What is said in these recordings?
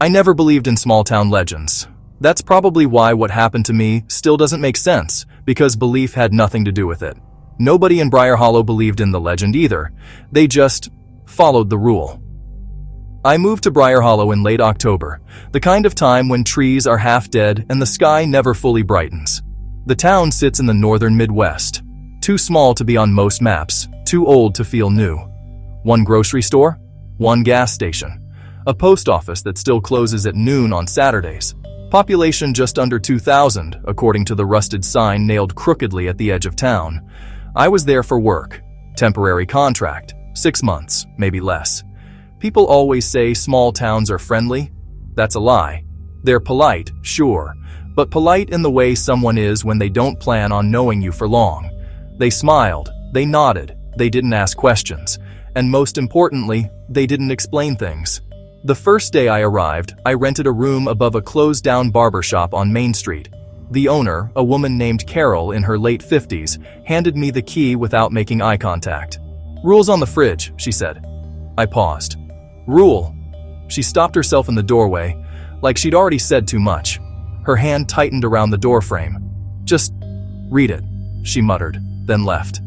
I never believed in small-town legends. That's probably why what happened to me still doesn't make sense, because belief had nothing to do with it. Nobody in Briar Hollow believed in the legend either. They just followed the rule. I moved to Briar Hollow in late October, the kind of time when trees are half dead and the sky never fully brightens. The town sits in the northern Midwest. Too small to be on most maps, too old to feel new. One grocery store, one gas station, a post office that still closes at noon on Saturdays. Population just under 2,000, according to the rusted sign nailed crookedly at the edge of town. I was there for work. Temporary contract. 6 months, maybe less. People always say small towns are friendly. That's a lie. They're polite, sure, but polite in the way someone is when they don't plan on knowing you for long. They smiled, they nodded, they didn't ask questions, and most importantly, they didn't explain things. The first day I arrived, I rented a room above a closed-down barber shop on Main Street. The owner, a woman named Carol in her late 50s, handed me the key without making eye contact. "Rule's on the fridge," she said. I paused. "Rule?" She stopped herself in the doorway, like she'd already said too much. Her hand tightened around the doorframe. "Just read it," she muttered, then left.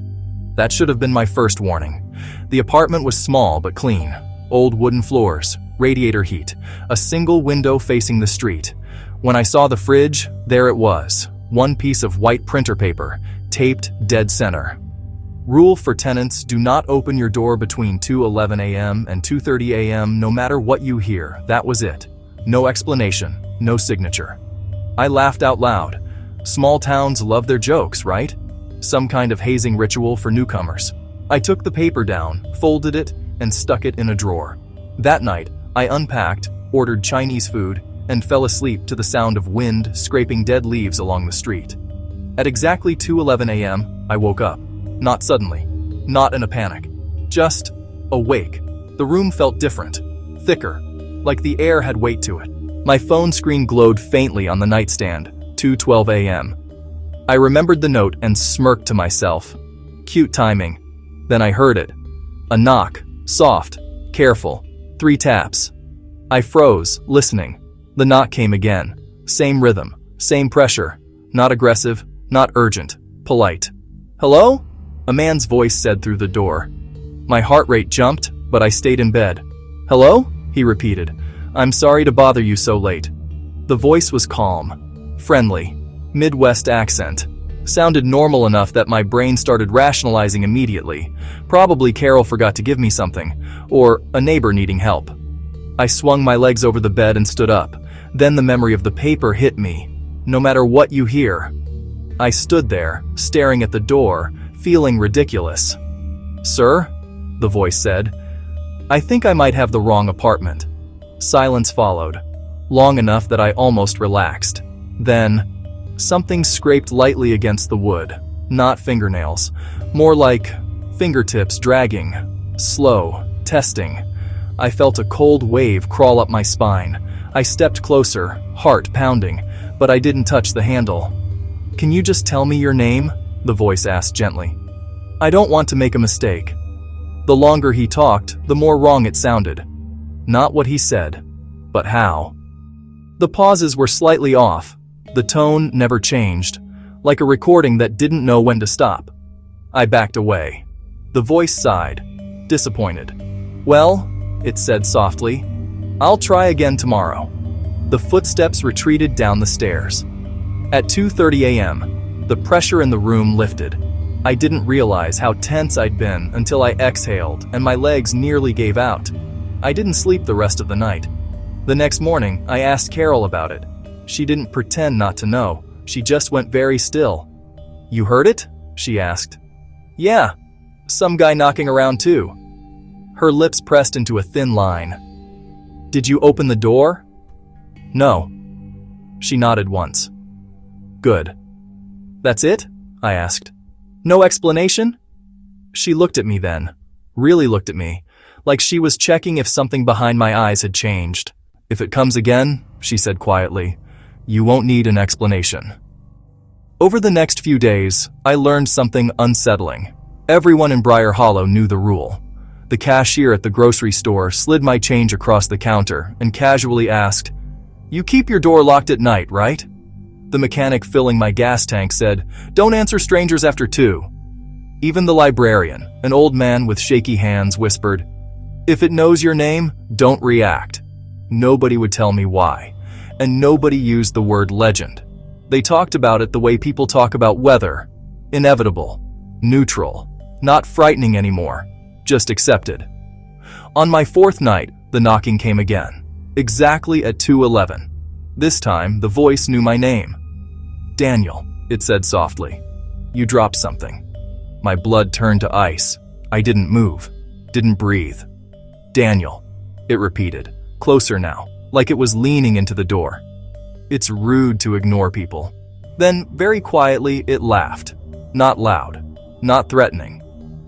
That should have been my first warning. The apartment was small but clean. Old wooden floors, radiator heat, a single window facing the street. When I saw the fridge, there it was, one piece of white printer paper, taped dead center. Rule for tenants: do not open your door between 2:11 a.m. and 2:30 a.m. no matter what you hear. That was it. No explanation, no signature. I laughed out loud. Small towns love their jokes, right? Some kind of hazing ritual for newcomers. I took the paper down, folded it, and stuck it in a drawer. That night, I unpacked, ordered Chinese food, and fell asleep to the sound of wind scraping dead leaves along the street. At exactly 2:11 a.m., I woke up. Not suddenly, not in a panic, just awake. The room felt different, thicker, like the air had weight to it. My phone screen glowed faintly on the nightstand, 2:12 a.m. I remembered the note and smirked to myself. Cute timing. Then I heard it. A knock, soft, careful, 3 taps. I froze, listening. The knock came again. Same rhythm, same pressure. Not aggressive, not urgent, polite. "Hello?" a man's voice said through the door. My heart rate jumped, but I stayed in bed. "Hello?" he repeated. "I'm sorry to bother you so late." The voice was calm, friendly, Midwest accent. Sounded normal enough that my brain started rationalizing immediately. Probably Carol forgot to give me something, or a neighbor needing help. I swung my legs over the bed and stood up. Then the memory of the paper hit me. No matter what you hear. I stood there, staring at the door, feeling ridiculous. "Sir?" the voice said. "I think I might have the wrong apartment." Silence followed, long enough that I almost relaxed. Then, something scraped lightly against the wood. Not fingernails, more like fingertips dragging. Slow, testing. I felt a cold wave crawl up my spine. I stepped closer, heart pounding, but I didn't touch the handle. "Can you just tell me your name?" the voice asked gently. "I don't want to make a mistake." The longer he talked, the more wrong it sounded. Not what he said, but how. The pauses were slightly off. The tone never changed, like a recording that didn't know when to stop. I backed away. The voice sighed, disappointed. "Well," it said softly, "I'll try again tomorrow." The footsteps retreated down the stairs. At 2:30 a.m., the pressure in the room lifted. I didn't realize how tense I'd been until I exhaled and my legs nearly gave out. I didn't sleep the rest of the night. The next morning, I asked Carol about it. She didn't pretend not to know. She just went very still. "You heard it?" she asked. "Yeah. Some guy knocking around too." Her lips pressed into a thin line. "Did you open the door?" "No." She nodded once. "Good." "That's it?" I asked. "No explanation?" She looked at me then, really looked at me, like she was checking if something behind my eyes had changed. "If it comes again," she said quietly, "you won't need an explanation." Over the next few days, I learned something unsettling. Everyone in Briar Hollow knew the rule. The cashier at the grocery store slid my change across the counter and casually asked, "You keep your door locked at night, right?" The mechanic filling my gas tank said, "Don't answer strangers after 2. Even the librarian, an old man with shaky hands, whispered, "If it knows your name, don't react." Nobody would tell me why, and nobody used the word legend. They talked about it the way people talk about weather: inevitable, neutral, not frightening anymore, just accepted. On my 4th night, the knocking came again, exactly at 2:11. This time, the voice knew my name. "Daniel," it said softly. "You dropped something." My blood turned to ice. I didn't move, didn't breathe. "Daniel," it repeated, closer now, like it was leaning into the door. It's rude to ignore people. Then, very quietly, it laughed. Not loud, not threatening.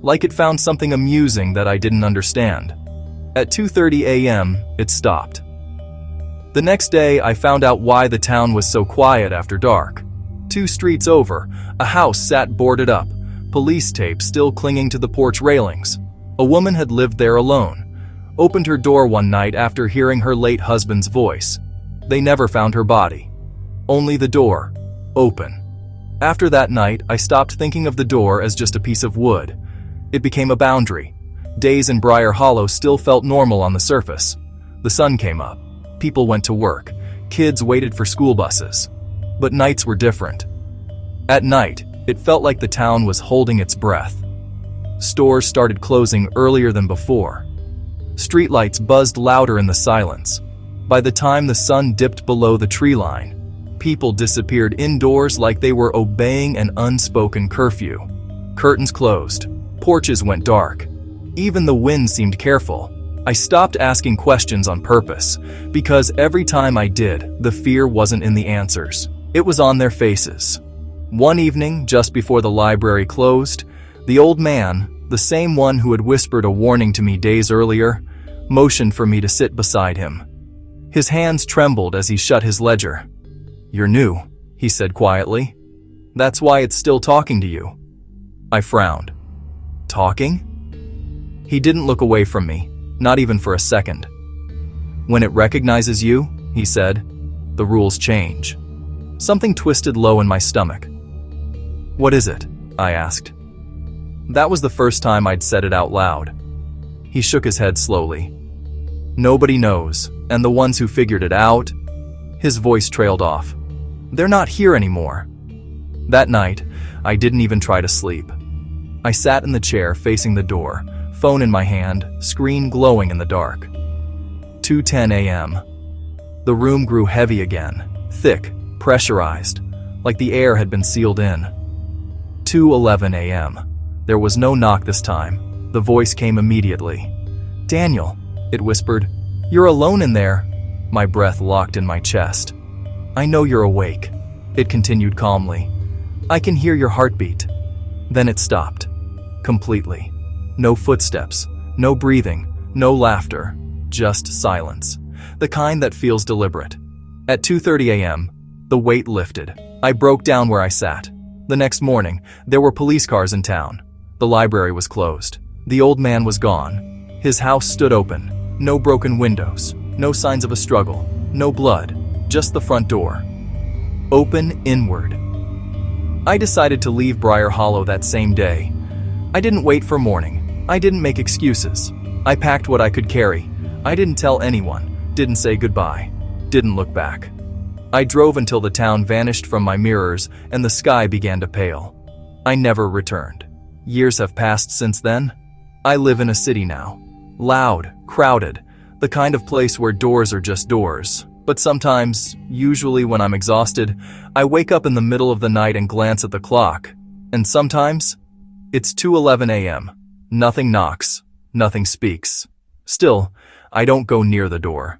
Like it found something amusing that I didn't understand. At 2:30 a.m., it stopped. The next day, I found out why the town was so quiet after dark. 2 streets over, a house sat boarded up, police tape still clinging to the porch railings. A woman had lived there alone, opened her door one night after hearing her late husband's voice. They never found her body. Only the door, open. After that night, I stopped thinking of the door as just a piece of wood. It became a boundary. Days in Briar Hollow still felt normal on the surface. The sun came up. People went to work. Kids waited for school buses. But nights were different. At night, it felt like the town was holding its breath. Stores started closing earlier than before. Streetlights buzzed louder in the silence. By the time the sun dipped below the tree line, people disappeared indoors like they were obeying an unspoken curfew. Curtains closed. Porches went dark. Even the wind seemed careful. I stopped asking questions on purpose, because every time I did, the fear wasn't in the answers. It was on their faces. One evening, just before the library closed, the old man, the same one who had whispered a warning to me days earlier, motioned for me to sit beside him. His hands trembled as he shut his ledger. "You're new," he said quietly. "That's why it's still talking to you." I frowned. "Talking?" He didn't look away from me, not even for a second. "When it recognizes you," he said, "the rules change." Something twisted low in my stomach. "What is it?" I asked. That was the first time I'd said it out loud. He shook his head slowly. "Nobody knows, and the ones who figured it out..." His voice trailed off. "They're not here anymore." That night, I didn't even try to sleep. I sat in the chair facing the door, phone in my hand, screen glowing in the dark. 2:10 a.m. The room grew heavy again, thick, pressurized, like the air had been sealed in. 2:11 a.m. There was no knock this time. The voice came immediately. "Daniel," it whispered, "you're alone in there." My breath locked in my chest. "I know you're awake," it continued calmly. "I can hear your heartbeat." Then it stopped. Completely. No footsteps, no breathing, no laughter, just silence. The kind that feels deliberate. At 2:30 a.m., the weight lifted. I broke down where I sat. The next morning, there were police cars in town. The library was closed. The old man was gone. His house stood open. No broken windows, no signs of a struggle, no blood, just the front door. Open inward. I decided to leave Briar Hollow that same day. I didn't wait for morning. I didn't make excuses. I packed what I could carry. I didn't tell anyone, didn't say goodbye, didn't look back. I drove until the town vanished from my mirrors and the sky began to pale. I never returned. Years have passed since then. I live in a city now. Loud, crowded, the kind of place where doors are just doors. But sometimes, usually when I'm exhausted, I wake up in the middle of the night and glance at the clock. And sometimes, it's 2:11 a.m. Nothing knocks, nothing speaks. Still, I don't go near the door.